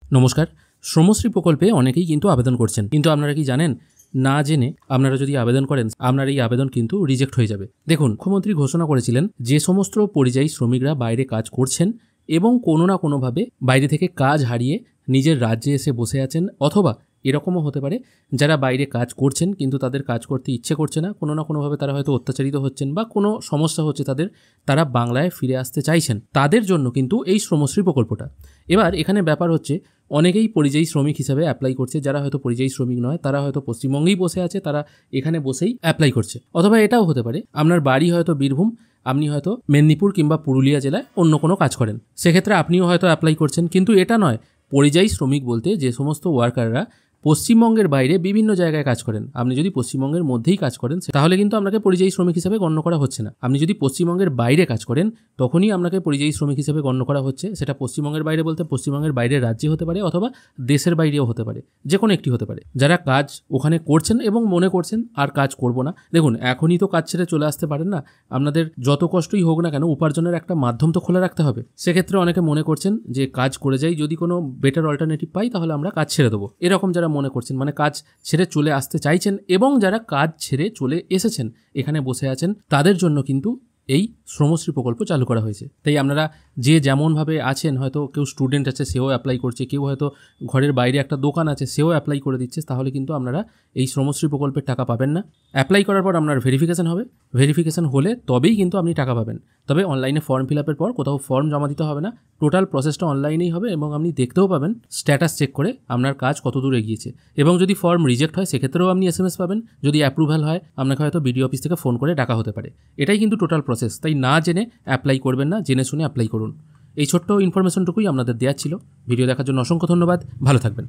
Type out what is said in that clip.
নমস্কার। শ্রমশ্রী প্রকল্পে অনেকেই কিন্তু আবেদন করছেন, কিন্তু আপনারা কি জানেন না জেনে আপনারা যদি আবেদন করেন আপনার এই আবেদন কিন্তু রিজেক্ট হয়ে যাবে। দেখুন, মুখ্যমন্ত্রী ঘোষণা করেছিলেন যে সমস্ত পরিযায়ী শ্রমিকরা বাইরে কাজ করছেন এবং কোনো না কোনোভাবে বাইরে থেকে কাজ হারিয়ে নিজের রাজ্যে এসে বসে আছেন, অথবা এরকমও হতে পারে যারা বাইরে কাজ করছেন কিন্তু তাদের কাজ করতে ইচ্ছে করছে না, কোনো না কোনোভাবে তারা হয়তো অত্যাচারিত হচ্ছেন বা কোনো সমস্যা হচ্ছে তাদের, তারা বাংলায় ফিরে আসতে চাইছেন, তাদের জন্য কিন্তু এই শ্রমশ্রী প্রকল্পটা। এবার এখানে ব্যাপার হচ্ছে অনেকেই পরিযায়ী শ্রমিক হিসাবে অ্যাপ্লাই করছে, যারা হয়তো পরিযায়ী শ্রমিক নয়, তারা হয়তো পশ্চিমবঙ্গেই বসে আছে, তারা এখানে বসেই অ্যাপ্লাই করছে। অথবা এটাও হতে পারে আপনার বাড়ি হয়তো বীরভূম, আপনি হয়তো মেদিনীপুর কিংবা পুরুলিয়া জেলায় অন্য কোনো কাজ করেন, সেক্ষেত্রে আপনিও হয়তো অ্যাপ্লাই করছেন। কিন্তু এটা নয়, পরিযায়ী শ্রমিক বলতে যে সমস্ত ওয়ার্কাররা পশ্চিমবঙ্গের বাইরে বিভিন্ন জায়গায় কাজ করেন। আপনি যদি পশ্চিমবঙ্গের মধ্যেই কাজ করেন তাহলে কিন্তু আপনাকে পরিযায়ী শ্রমিক হিসেবে গণ্য করা হচ্ছে না। আপনি যদি পশ্চিমবঙ্গের বাইরে কাজ করেন তখনই আপনাকে পরিযায়ী শ্রমিক হিসেবে গণ্য করা হচ্ছে। সেটা পশ্চিমবঙ্গের বাইরে বলতে পশ্চিমবঙ্গের বাইরের রাজ্যে হতে পারে অথবা দেশের বাইরেও হতে পারে, যে কোনো একটি হতে পারে। যারা কাজ ওখানে করছেন এবং মনে করছেন আর কাজ করব না, দেখুন এখনই তো কাজ ছেড়ে চলে আসতে পারেন না। আপনাদের যত কষ্টই হোক না কেন উপার্জনের একটা মাধ্যম তো খোলা রাখতে হবে। সেক্ষেত্রে অনেকে মনে করছেন যে কাজ করে যাই, যদি কোনো বেটার অল্টারনেটিভ পাই তাহলে আমরা কাজ ছেড়ে দেবো, এরকম যারা মনে করছেন, মানে কাজ ছেড়ে চলে আসতে চাইছেন এবং যারা কাজ ছেড়ে চলে এসেছেন এখানে বসে আছেন, তাদের জন্য কিন্তু এই শ্রমশ্রী প্রকল্প চালু করা হয়েছে। তাই আপনারা যে যেমনভাবে আছেন, হয়তো কেউ স্টুডেন্ট আছে সেও অ্যাপ্লাই করছে, কেউ হয়তো ঘরের বাইরে একটা দোকান আছে সেও অ্যাপ্লাই করে দিচ্ছে, তাহলে কিন্তু আপনারা এই শ্রমশ্রী প্রকল্পের টাকা পাবেন না। অ্যাপ্লাই করার পর আপনার ভেরিফিকেশন হবে, ভেরিফিকেশন হলে তবেই কিন্তু আপনি টাকা পাবেন। তবে অনলাইনে ফর্ম ফিল আপের পর কোথাও ফর্ম জমা দিতে হবে না, টোটাল প্রসেসটা অনলাইনেই হবে এবং আপনি দেখতেও পাবেন স্ট্যাটাস চেক করে আপনার কাজ কত দূর এগিয়েছে। এবং যদি ফর্ম রিজেক্ট হয় সেক্ষেত্রেও আপনি SMS পাবেন, যদি অ্যাপ্রুভাল হয় আপনাকে হয়তো বিডিও অফিস থেকে ফোন করে ডাকা হতে পারে। এটাই কিন্তু টোটাল প্রসেস। তাই না জেনে অ্যাপ্লাই করবেন না, জেনে শুনে অ্যাপ্লাই করুন। এই ছোট্ট ইনফরমেশনটুকুই আপনাদের দেওয়ার ছিল। ভিডিও দেখার জন্য অসংখ্য ধন্যবাদ, ভালো থাকবেন।